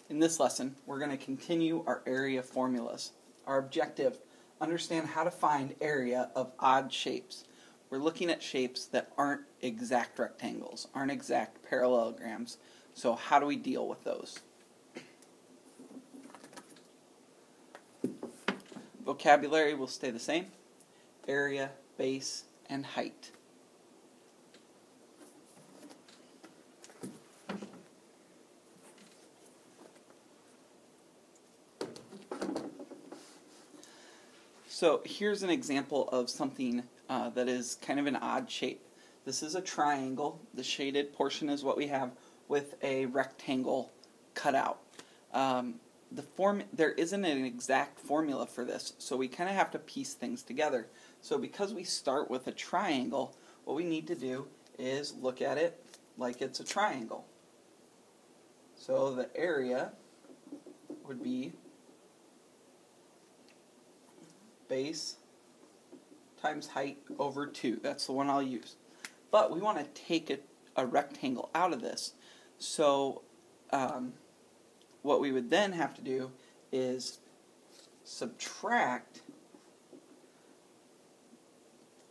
In this lesson, we're going to continue our area formulas. Our objective, understand how to find area of odd shapes. We're looking at shapes that aren't exact rectangles, aren't exact parallelograms. So how do we deal with those? Vocabulary will stay the same. Area, base, and height. So here's an example of something that is kind of an odd shape. This is a triangle. The shaded portion is what we have with a rectangle cut out. There isn't an exact formula for this, so we kind of have to piece things together. So because we start with a triangle, what we need to do is look at it like it's a triangle. So the area would be base times height over 2. That's the one I'll use. But we want to take a rectangle out of this. So what we would then have to do is subtract,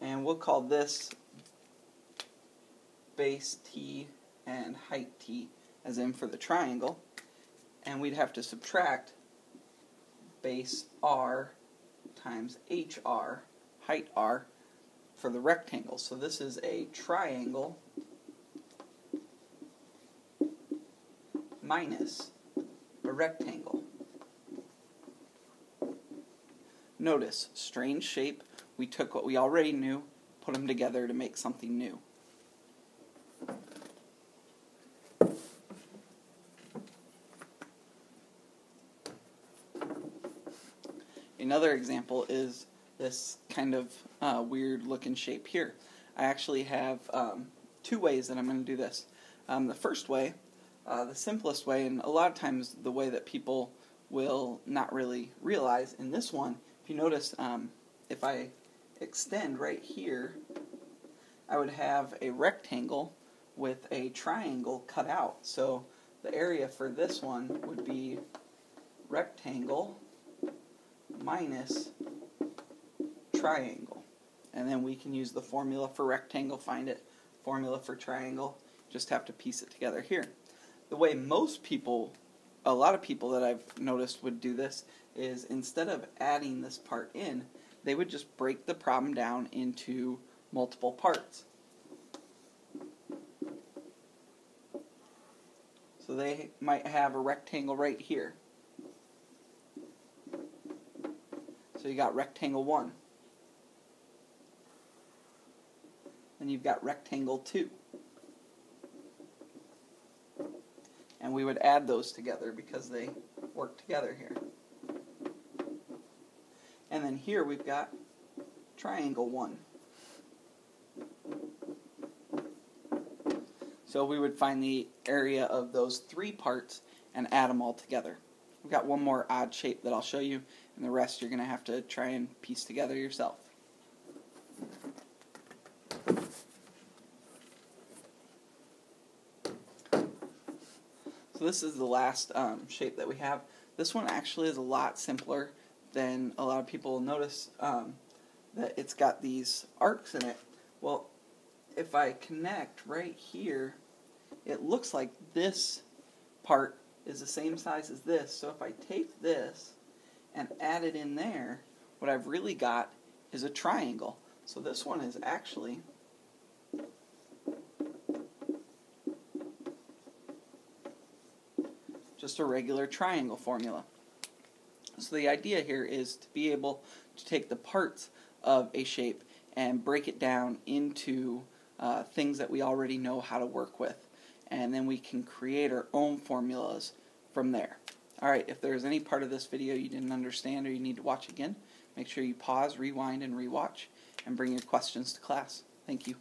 and we'll call this base T and height T, as in for the triangle, and we'd have to subtract base R times HR, height R, for the rectangle. So this is a triangle minus a rectangle. Notice, strange shape. We took what we already knew, put them together to make something new. Another example is this kind of weird looking shape here. I actually have two ways that I'm going to do this. The first way, the simplest way, and a lot of times the way that people will not really realize, in this one, if you notice, if I extend right here, I would have a rectangle with a triangle cut out. So the area for this one would be rectangle minus triangle. And then we can use the formula for rectangle, find it, formula for triangle, just have to piece it together here. The way most people, a lot of people that I've noticed would do this, is instead of adding this part in, they would just break the problem down into multiple parts. So they might have a rectangle right here. So you got rectangle 1. Then you've got rectangle 2. And we would add those together because they work together here. And then here we've got triangle 1. So we would find the area of those 3 parts and add them all together. We've got one more odd shape that I'll show you, and the rest you're going to have to try and piece together yourself. So this is the last shape that we have. This one actually is a lot simpler than a lot of people notice, that it's got these arcs in it. Well, if I connect right here, it looks like this part is the same size as this. So if I take this and add it in there, what I've really got is a triangle. So this one is actually just a regular triangle formula. So the idea here is to be able to take the parts of a shape and break it down into things that we already know how to work with. And then we can create our own formulas from there. Alright, if there's any part of this video you didn't understand or you need to watch again, make sure you pause, rewind, and rewatch, and bring your questions to class. Thank you.